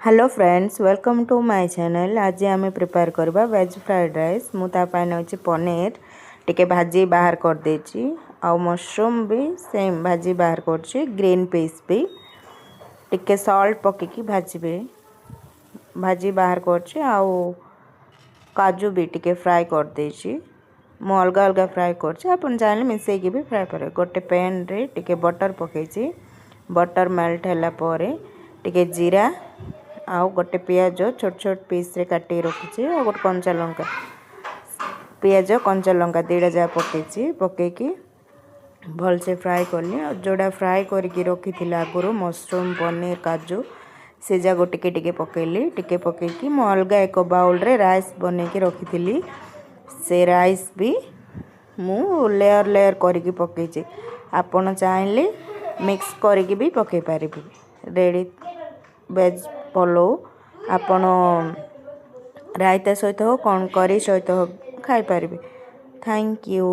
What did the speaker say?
Hello friends welcome to my channel. आज आम prepare करबा वेज फ्राइड राइस। मुझे नौची पनीर टिके भाजी बाहर कर देची आउ मशरूम भी सेम भाजी बाहर करची, ग्रीन पीस भी टिके सॉल्ट पकेकी भाजी बाहर करची आउ काजू भी टिके फ्राई कर देची। मु अलग अलग फ्राई करची, अपन चाहे मिसेकी भी फ्राई करे। गोटे पैन रे टिके बटर पकेची, बटर मेल्ट हैला परे टिके जीरा आउ गोटे पियाज छोट छोट पीस रे काटी रखी आ गोटे कंचा लंका पियाज कंचा लंका दीटा जा पकईकी भल से फ्राए करनी। जोड़ा फ्राए करके रखी थी आगुरी मशरूम पनीर काजू से जाक टिके टिके पकेली। टिके पकईकी मु अलग एक बाउल रे राइस बने की रखी थी। से राइस भी मु लेयर लेयर करके पकईची। आपण चाहले मिक्स करके भी पकई पारिबे। रेडी वेज पलो आपण रायता सहित हो कौन करी सहित हो खाई पारिबे। Thank you.